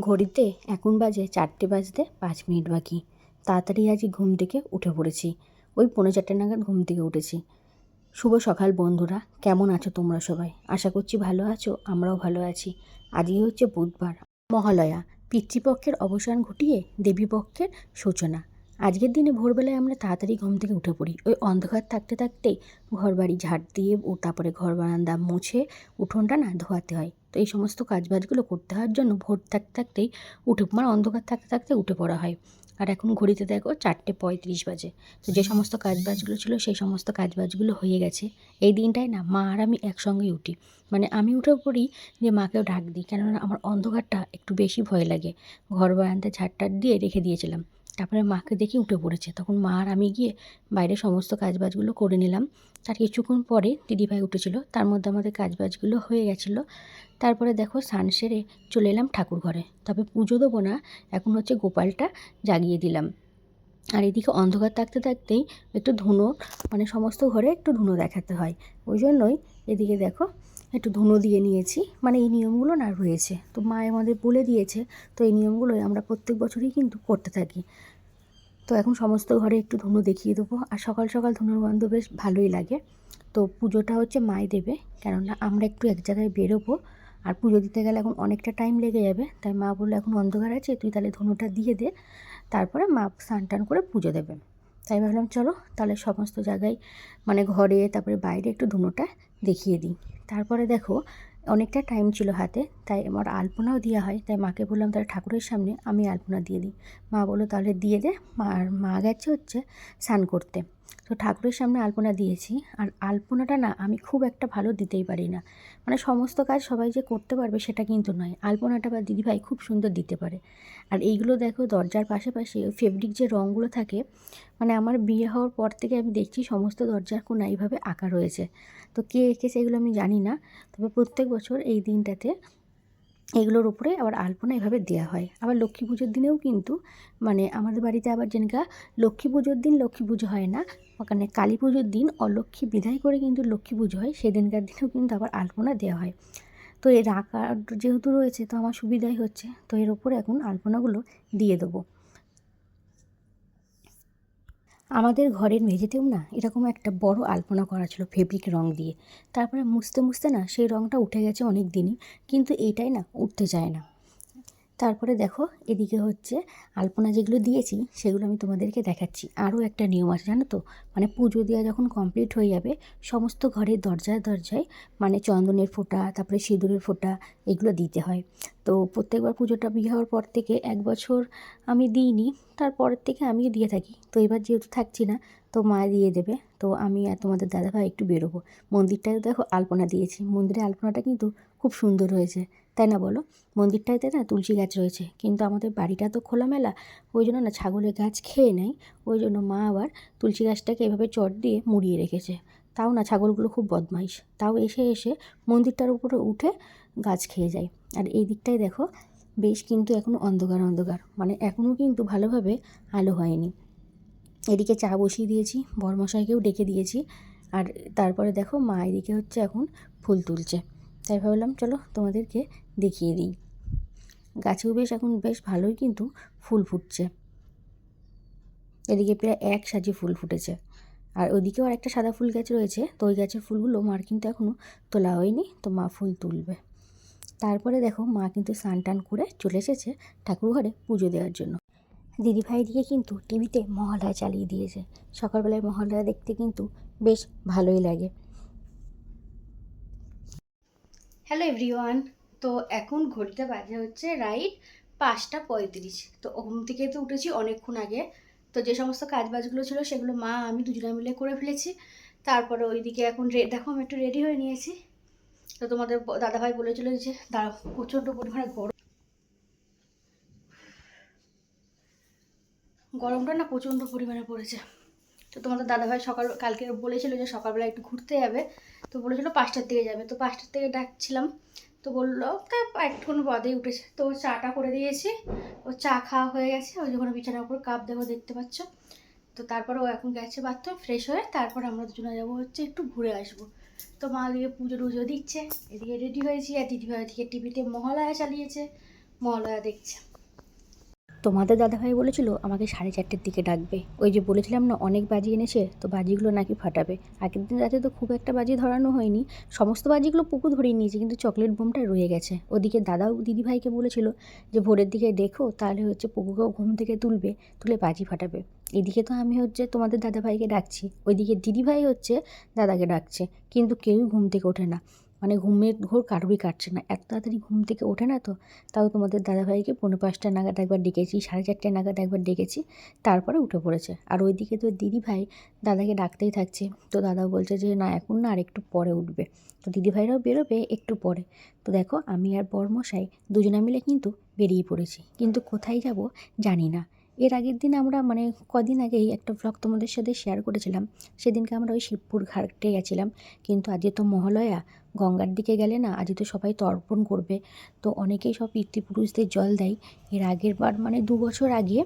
ঘড়িতে এখন বাজে 4টে বাজতে 5 মিনিট বাকি। তাড়াতাড়ি আজ ঘুম থেকে উঠে পড়েছি। ওই 4:45 নাগাদ ঘুম থেকে উঠেছি। শুভ সকাল বন্ধুরা, কেমন আছো তোমরা সবাই? আশা করছি ভালো আছো, আমরাও ভালো আছি। আজই হচ্ছে বুধবার, মহালয়া। পিতৃপক্ষের অবসান ঘটিয়ে দেবীপক্ষের সূচনা। আজকের দিনে ভোরবেলায় আমরা তাড়াতাড়ি ঘুম থেকে উঠে পড়ি। ওই অন্ধকার থাকতে থাকতেই ঘর বাড়ি ঝাড় দিয়ে ও তারপরে ঘর বারান্দা মুছে উঠোনটা না ধোয়াতে হয়। তো এই সমস্ত কাজবাজগুলো করতে হওয়ার জন্য ভোর থাকতে থাকতেই অন্ধকার থাকতে থাকতে উঠে পড়া হয়। আর এখন ঘড়িতে দেখো 4:35 বাজে। তো যে সমস্ত কাজবাজগুলো ছিল সেই সমস্ত কাজবাজগুলো হয়ে গেছে। এই দিনটায় না মা আর আমি একসঙ্গেই উঠি। মানে আমি উঠে পড়ি, যে মাকেও ডাক দিই, কেননা আমার অন্ধকারটা একটু বেশি ভয় লাগে। ঘর বারান্দায় ঝাড়টার দিয়ে রেখে দিয়েছিলাম। তারপরে মাকে দেখি উঠে পড়েছে, তখন মা আর আমি গিয়ে বাইরে সমস্ত কাজবাজগুলো করে নিলাম। তার কিছুক্ষণ পরে দিদিভাই উঠেছিল, তার মধ্যে আমাদের কাজবাজগুলো হয়ে গেছিলো। তারপরে দেখো স্নান সেরে চলে এলাম ঠাকুর ঘরে। তবে পুজো দেবো না, এখন হচ্ছে গোপালটা জাগিয়ে দিলাম। আর এদিকে অন্ধকার থাকতে থাকতেই একটু ধুনো, মানে সমস্ত ঘরে একটু ধুনো দেখাতে হয়, ওই জন্যই এদিকে দেখো একটু ধুনো দিয়ে নিয়েছি। মানে এই নিয়মগুলো না রয়েছে, তো মা আমাদের বলে দিয়েছে। তো এই নিয়মগুলোই আমরা প্রত্যেক বছরই কিন্তু করতে থাকি। তো এখন সমস্ত ঘরে একটু ধুনো দেখিয়ে দেবো। আর সকাল সকাল ধুনোর গন্ধ বেশ ভালোই লাগে। তো পুজোটা হচ্ছে মাই দেবে, কেননা আমরা একটু এক জায়গায় বেরোবো। আর পুজো দিতে গেলে এখন অনেকটা টাইম লেগে যাবে, তাই মা বললো এখন অন্ধকার আছে, তুই তাহলে ধুনোটা দিয়ে দে, তারপরে মা স্নান টান করে পুজো দেবে। তাই ভাবলাম চলো তাহলে সমস্ত জায়গায়, মানে ঘরে তারপরে বাইরে একটু ধুনোটা দেখিয়ে দিই। তারপরে দেখো অনেকটা টাইম ছিল হাতে, তাই আমার আলপনাও দেওয়া হয়। তাই মাকে বললাম তাহলে ঠাকুরের সামনে আমি আলপনা দিয়ে দিই। মা বললো তাহলে দিয়ে দে। আর মা গেছে হচ্ছে স্নান করতে। তো ঠাকুরের সামনে আলপনা দিয়েছি। আর আলপনাটা না আমি খুব একটা ভালো দিতেই পারি না। মানে সমস্ত কাজ সবাই যে করতে পারবে সেটা কিন্তু নয়। আলপনাটা বা দিদিভাই খুব সুন্দর দিতে পারে। আর এইগুলো দেখো দরজার পাশাপাশি ফেব্রিক যে রঙগুলো থাকে, মানে আমার বিয়ে হওয়ার পর থেকে আমি দেখছি সমস্ত দরজার কোণা এইভাবে আঁকা রয়েছে। তো কে এঁকেছে এগুলো আমি জানি না, তবে প্রত্যেক বছর এই দিনটাতে এগুলোর উপরে আবার আলপনা এভাবে দেওয়া হয়। আবার লক্ষ্মী পুজোর দিনেও কিন্তু, মানে আমাদের বাড়িতে আবার যেনকা লক্ষ্মী পুজোর দিন লক্ষ্মী পুজো হয় না, ওখানে কালী পুজোর দিন অলক্ষ্মী বিদায় করে কিন্তু লক্ষ্মী পুজো হয়, সেদিনকার দিনেও কিন্তু আবার আলপনা দেওয়া হয়। তো এর আঁকা যেহেতু রয়েছে তো আমার সুবিধাই হচ্ছে, তো এর ওপরে এখন আলপনাগুলো দিয়ে দেবো। আমাদের ঘরের মেঝেতেও না এরকম একটা বড় আলপনা করা ছিল ফেব্রিক রং দিয়ে। তারপরে মুছতে মুছতে না সেই রংটা উঠে গেছে অনেক দিনই, কিন্তু এইটাই না উঠতে চায় না। তারপরে দেখো এদিকে হচ্ছে আলপনা যেগুলো দিয়েছি সেগুলো আমি তোমাদেরকে দেখাচ্ছি। আরও একটা নিয়ম আছে জানো তো, মানে পুজো দেওয়া যখন কমপ্লিট হয়ে যাবে সমস্ত ঘরের দরজায় দরজায় মানে চন্দনের ফোঁটা, তারপরে সিঁদুরের ফোঁটা, এগুলো দিতে হয়। তো প্রত্যেকবার পুজোটা বিয়ে হওয়ার পর থেকে 1 বছর আমি দিইনি, তারপরের থেকে আমিও দিয়ে থাকি। তো এবার যেহেতু থাকছি না, তো মা দিয়ে দেবে। তো আমি আর তোমাদের দাদাভাই একটু বেরোবো। মন্দিরটায় দেখো আলপনা দিয়েছি, মন্দিরে আলপনাটা কিন্তু খুব সুন্দর হয়েছে, তাই না বলো? মন্দিরটাতে না তুলসী গাছ রয়েছে, কিন্তু আমাদের বাড়িটা তো খোলামেলা, ওই জন্য না ছাগলের গাছ খেয়ে নেয়। ওই জন্য মা আবার তুলসী গাছটাকে এভাবে চট দিয়ে মুড়িয়ে রেখেছে। তাও না ছাগলগুলো খুব বদমাইশ, তাও এসে এসে মন্দিরটার উপরে উঠে গাছ খেয়ে যায়। আর এই দিকটায় দেখো বেশ কিন্তু এখনও অন্ধকার অন্ধকার, মানে এখনও কিন্তু ভালোভাবে আলো হয়নি। এদিকে চা বসিয়ে দিয়েছি, বরমশাইকেও ডেকে দিয়েছি। আর তারপরে দেখো মা এদিকে হচ্ছে এখন ফুল তুলছে। তাই ভাবলাম চলো তোমাদেরকে দেখিয়ে দিই। গাছেও বেশ এখন বেশ ভালোই কিন্তু ফুল ফুটছে। এদিকে প্রায় এক সাজি ফুল ফুটেছে। আর ওইদিকেও আর একটা সাদা ফুল গাছ রয়েছে, তো ওই গাছের ফুলগুলো মার কিন্তু এখনও তোলা হয়নি, তো মা ফুল তুলবে। তারপরে দেখো মা কিন্তু স্নান টান করে চলে এসেছে ঠাকুর ঘরে পুজো দেওয়ার জন্য। দিদিভাই দিকে কিন্তু টিভিতে মহালয়া চালিয়ে দিয়েছে। সকালবেলায় মহালয়া দেখতে কিন্তু বেশ ভালোই লাগে। হ্যালো এভরিওয়ান, তো এখন ঘড়িতে বাজে হচ্ছে রাইট 5:35। তো ঘুম থেকে তো উঠেছি অনেকক্ষণ আগে। তো যে সমস্ত কাজবাজগুলো ছিল সেগুলো মা আমি দুজনে মিলে করে ফেলেছি। তারপরে ওইদিকে এখন দেখো আমি একটু রেডি হয়ে নিয়েছি। তো তোমাদের দাদাভাই বলেছিল যে দাঁড়া, প্রচণ্ড পরিমাণে গরমটা না প্রচণ্ড পরিমাণে পড়েছে। তো তোমাদের দাদাভাই কালকে বলেছিল যে সকালবেলা একটু ঘুরতে যাবে, তো বলেছিল 5টার দিকে যাবে। তো 5টার থেকে ডাকছিলাম, তো বললো তা একটুক্ষণ বাদেই উঠেছে। তো চাটা করে দিয়েছি, ও চা খাওয়া হয়ে গেছে। ওই যখন বিছানার উপর কাপ দেখো দেখতে পাচ্ছ। তো তারপরে ও এখন গেছে বাথরুম ফ্রেশ হয়ে, তারপর আমরা দুজনে যাবো হচ্ছে একটু ঘুরে আসবো। তো মা ওদিকে পুজো টুজো দিচ্ছে, এদিকে রেডি হয়েছি। আর দিদিভাই ওদিকে টিভিতে মহালয়া চালিয়েছে, মহালয়া দেখছে। তোমাদের দাদাভাই বলেছিল আমাকে 4:30-র দিকে ডাকবে। ওই যে বলেছিলাম না অনেক বাজি এনেছে, তো বাজিগুলো নাকি ফাটাবে। আগের দিন রাতে তো খুব একটা বাজি ধরানো হয়নি, সমস্ত বাজিগুলো পুকু ধরিয়ে নিয়েছে, কিন্তু চকলেট বোমটা রয়ে গেছে। ওদিকে দাদাও দিদিভাইকে বলেছিল যে ভোরের দিকে দেখো, তাহলে হচ্ছে পুকুকেও ঘুম থেকে তুলে বাজি ফাটাবে। এদিকে তো আমি হচ্ছে তোমাদের দাদাভাইকে ডাকছি, ওইদিকে দিদিভাই হচ্ছে দাদাকে ডাকছে, কিন্তু কেউই ঘুম থেকে ওঠে না। মানে ঘুমের ঘোর কারোরই কাটছে না, এত তাড়াতাড়ি ঘুম থেকে ওঠে না তো। তাও তোমাদের দাদাভাইকে 4:45 নাগাদ একবার ডেকেছি, 4:30 নাগাদ একবার ডেকেছি, তারপরে উঠে পড়েছে। আর ওইদিকে তো দিদিভাই দাদাকে ডাকতেই থাকছে, তো দাদাও বলছে যে না এখন না, আর একটু পরে উঠবে। তো দিদিভাইরাও বেরোবে একটু পরে। তো দেখো আমি আর বরমশাই দুজনে মিলে কিন্তু বেরিয়ে পড়েছি, কিন্তু কোথায় যাব জানি না। এর আগের দিন আমরা মানে কদিন আগেই একটা ভ্লগ তোমাদের সাথে শেয়ার করেছিলাম, সেদিনকে আমরা ওই শিবপুর ঘাটে গেছিলাম। কিন্তু আজকে তো মহালয়া, গঙ্গার দিকে গেলে না আজকে তো সবাই তর্পণ করবে, তো অনেকেই সব পিতৃপুরুষদের জল দেয়। এর আগের বার মানে 2 বছর আগে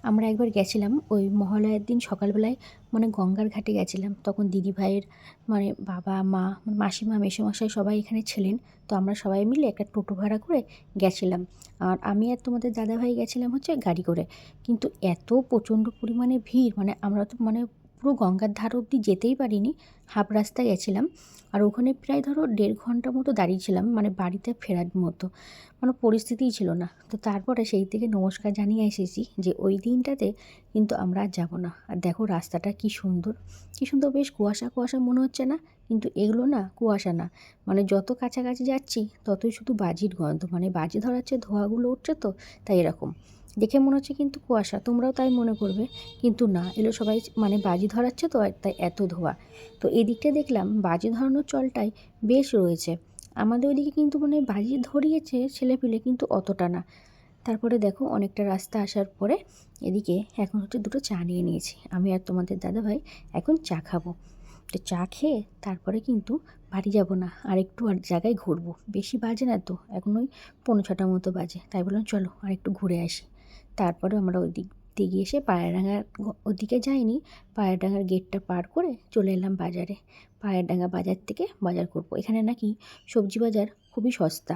আমরা একবার গেছিলাম, ওই মহালয়ার দিন সকালবেলায় মানে গঙ্গার ঘাটে গেছিলাম। তখন দিদিভাইয়ের মানে বাবা মা মাসিমা মেসোমশাই সবাই এখানে ছিলেন। তো আমরা সবাই মিলে একটা টোটো ভাড়া করে গেছিলাম। আর আমি আর তোমাদের দাদাভাই গেছিলাম হচ্ছে গাড়ি করে। কিন্তু এত প্রচণ্ড পরিমাণে ভিড়, মানে আমরা তো মানে পুরো গঙ্গার ধার অবধি যেতেই পারিনি, হাফ রাস্তায় গেছিলাম। আর ওখানে প্রায় ধরো 1.5 ঘন্টা মতো দাঁড়িয়েছিলাম, মানে বাড়িতে ফেরার মতো মানে পরিস্থিতিই ছিল না। তো তারপরে সেই থেকে নমস্কার জানিয়ে এসেছি যে ওই দিনটাতে কিন্তু আমরা আর যাবো না। আর দেখো রাস্তাটা কি সুন্দর, কি সুন্দর, বেশ কুয়াশা কুয়াশা মনে হচ্ছে না, কিন্তু এগুলো না কুয়াশা না, মানে যত কাছাকাছি যাচ্ছি ততই শুধু বাজির গন্ধ, মানে বাজি ধরাচ্ছে ধোঁয়াগুলো উঠছে, তো তাই এরকম দেখে মনে হচ্ছে কিন্তু কুয়াশা, তোমরাও তাই মনে করবে। কিন্তু না, এগুলো সবাই মানে বাজি ধরাচ্ছে তো, আর তাই এত ধোঁয়া। তো এদিকটা দেখলাম বাজি ধরানোর চলটাই বেশ রয়েছে, আমাদের ওইদিকে কিন্তু মানে বাজি ধরিয়েছে ছেলেপিলে, কিন্তু অতটা না। তারপরে দেখো অনেকটা রাস্তা আসার পরে এদিকে এখন হচ্ছে দুটো চা নিয়ে নিয়েছি, আমি আর তোমাদের দাদাভাই এখন চা খাবো। তো চা খেয়ে তারপরে কিন্তু বাড়ি যাব না, আর একটু আর জায়গায় ঘুরবো, বেশি বাজে না তো, এখন ওই 5:45 মতো বাজে, তাই বললাম চলো আর একটু ঘুরে আসি। তারপরে আমরা ওই দিক দিয়ে গিয়ে এসে পায়রাডাঙ্গার ওদিকে যাইনি, পায়রাডাঙ্গার গেটটা পার করে চলে এলাম বাজারে। পায়রাডাঙ্গা বাজার থেকে বাজার করব, এখানে নাকি সবজি বাজার খুবই সস্তা।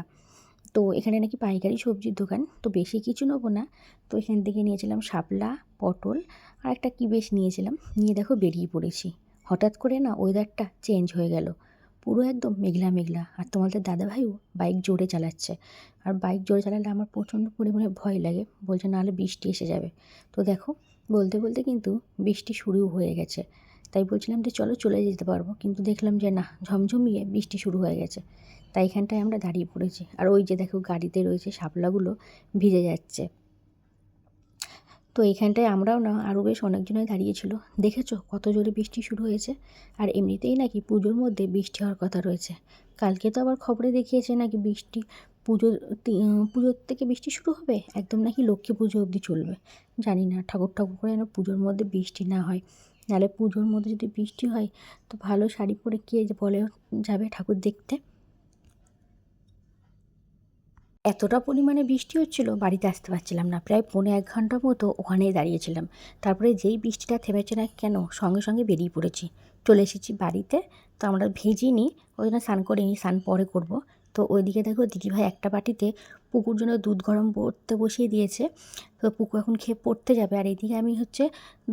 তো এখানে নাকি পাইকারি সবজির দোকান, তো বেশি কিছু নেবো না। তো এখান থেকে নিয়েছিলাম শাপলা, পটল আর একটা কী বেশ নিয়েছিলাম, নিয়ে দেখো বেরিয়ে পড়েছি। হঠাৎ করে না ওয়েদারটা চেঞ্জ হয়ে গেল, পুরো একদম মেঘলা মেঘলা। আর তোমাদের দাদাভাইও বাইক জোরে চালাচ্ছে, আর বাইক জোরে চালালে আমার প্রচণ্ড পরিমাণে ভয় লাগে, বলছে নাহলে বৃষ্টি এসে যাবে। তো দেখো বলতে বলতে কিন্তু বৃষ্টি শুরু হয়ে গেছে, তাই বলছিলাম যে চলো চলে যেতে পারবো, কিন্তু দেখলাম যে না, ঝমঝমিয়ে বৃষ্টি শুরু হয়ে গেছে। তাই এখানটায় আমরা দাঁড়িয়ে পড়েছি, আর ওই যে দেখো গাড়িতে রয়েছে শাপলাগুলো ভিজে যাচ্ছে। তো এইখানটায় আমরাও না আরও বেশ অনেকজনই দাঁড়িয়েছিল, দেখেছো কত জোরে বৃষ্টি শুরু হয়েছে। আর এমনিতেই নাকি পুজোর মধ্যে বৃষ্টি হওয়ার কথা রয়েছে, কালকে তো আবার খবরে দেখিয়েছে নাকি বৃষ্টি পুজোর থেকে বৃষ্টি শুরু হবে, একদম নাকি লক্ষ্মী পুজো অবধি চলবে। জানি না, ঠাকুর ঠাকুর করে যেন পুজোর মধ্যে বৃষ্টি না হয়, নাহলে পুজোর মধ্যে যদি বৃষ্টি হয় তো ভালো শাড়ি পরে কে বলে যাবে ঠাকুর দেখতে। এতটা পরিমাণে বৃষ্টি হচ্ছিল বাড়িতে আসতে পারছিলাম না, প্রায় 1.25 ঘন্টা মতো ওখানেই দাঁড়িয়েছিলাম। তারপরে যেই বৃষ্টিটা থেমেছে না কেন, সঙ্গে সঙ্গে বেরিয়ে পড়েছি, চলে এসেছি বাড়িতে। তো আমরা ভিজিনি, ওই জন্য স্নান করিনি, স্নান পরে করব। তো ওইদিকে দেখো দিদিভাই একটা বাটিতে পুকুর জন্য দুধ গরম করতে বসিয়ে দিয়েছে, তো পুকু এখন খেয়ে পড়তে যাবে। আর এদিকে আমি হচ্ছে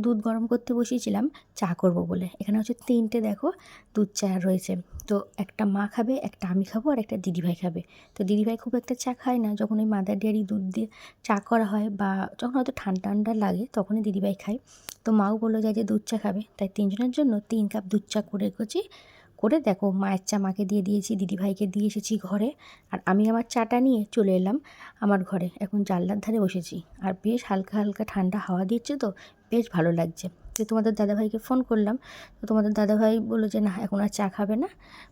দুধ গরম করতে বসিয়েছিলাম চা করব বলে। এখানে হচ্ছে 3টে দেখো দুধ চা রয়েছে, তো একটা মা খাবে, একটা আমি খাবো, আর একটা দিদিভাই খাবে। তো দিদিভাই খুব একটা চা খায় না, যখন ওই মাদার ডেয়ারি দুধ দিয়ে চা করা হয় বা যখন হয়তো ঠান্ডা ঠান্ডা লাগে তখনই দিদিভাই খায়। তো মাও বললো যে যে দুধ চা খাবে, তাই 3জনের জন্য 3 কাপ দুধ চা করে রেখেছি। করে দেখো মায়ের চা মাকে দিয়ে দিয়েছি, দিদিভাইকে দিয়ে এসেছি ঘরে। আর আমি আমার চাটা নিয়ে চলে এলাম আমার ঘরে, এখন জানলার ধারে বসেছি। আর বেশ হালকা হালকা ঠান্ডা হাওয়া দিচ্ছে, তো বেশ ভালো লাগছে। তো তোমাদের দাদাভাইকে ফোন করলাম, তো তোমাদের দাদাভাই বললো যে না এখন আর চা খাবে না,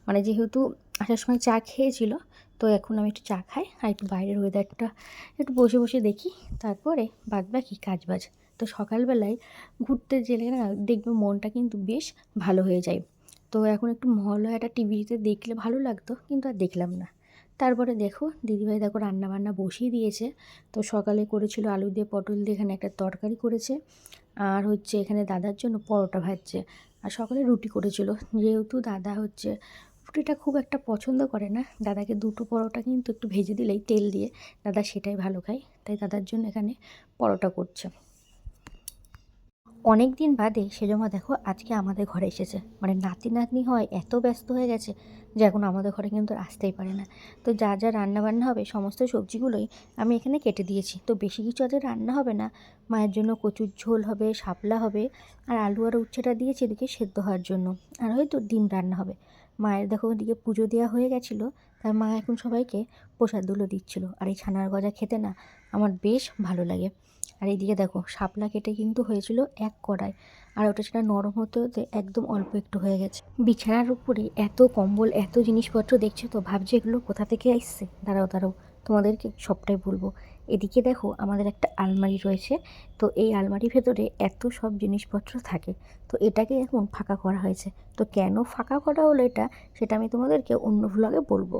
মানে যেহেতু আসার সময় চা খেয়েছিল, তো এখন আমি একটু চা খাই আর একটু বাইরের ওয়েদারটা একটু বসে বসে দেখি, তারপরে বাদবাকি কাজবাজ। তো সকালবেলায় ঘুরতে গেলে না দেখবে মনটা কিন্তু বেশ ভালো হয়ে যায়। তো এখন একটু মহালয়াটা টিভিতে দেখলে ভালো লাগতো, কিন্তু আর দেখলাম না। তারপরে দেখো দিদিভাই দেখো রান্না বান্না বসিয়ে দিয়েছে। তো সকালে করেছিল আলু দিয়ে পটল দিয়ে এখানে একটা তরকারি করেছে, আর হচ্ছে এখানে দাদার জন্য পরোটা ভাজছে। আর সকালে রুটি করেছিল, যেহেতু দাদা হচ্ছে ফুটিটা খুব একটা পছন্দ করে না। দাদাকে দুটো পরোটা কিন্তু একটু ভেজে দিলেই তেল দিয়ে দাদা সেটাই ভালো খায়, তাই দাদার জন্য এখানে পরোটা করছে। অনেক দিন বাদে সেজমা দেখো আজকে আমাদের ঘরে এসেছে। মানে নাতি নাতনি হয় এত ব্যস্ত হয়ে গেছে যে এখন আমাদের ঘরে কিন্তু আসতেই পারে না। তো যা যা রান্নাবান্না হবে সমস্ত সবজিগুলোই আমি এখানে কেটে দিয়েছি। তো বেশি কিছু আজ রান্না হবে না, মায়ের জন্য কচুর ঝোল হবে, শাপলা হবে, আর আলু আর উচ্ছেটা দিয়েছি এদিকে সেদ্ধ হওয়ার জন্য, আর হয়তো ডিম রান্না হবে। মায়ের দেখো ওদিকে পুজো দেওয়া হয়ে গেছিলো, তাই মা এখন সবাইকে প্রসাদগুলো দিচ্ছিলো। আর এই ছানার গজা খেতে না আমার বেশ ভালো লাগে। আর এইদিকে দেখো শাপলা কেটে কিন্তু হয়েছিল এক কড়াই, আর ওটা সেটা নরম হতে হতে একদম অল্প একটু হয়ে গেছে। বিছানার উপরে এত কম্বল এত জিনিসপত্র দেখছো তো, ভাবছি এগুলো কোথা থেকে আসছে। দাঁড়াও দাঁড়াও, তোমাদেরকে সবটাই বলবো। এদিকে দেখো আমাদের একটা আলমারি রয়েছে, তো এই আলমারির ভেতরে এত সব জিনিসপত্র থাকে, তো এটাকে এখন ফাঁকা করা হয়েছে। তো কেন ফাঁকা করা হলো এটা, সেটা আমি তোমাদেরকে অন্য ভ্লগে বলবো।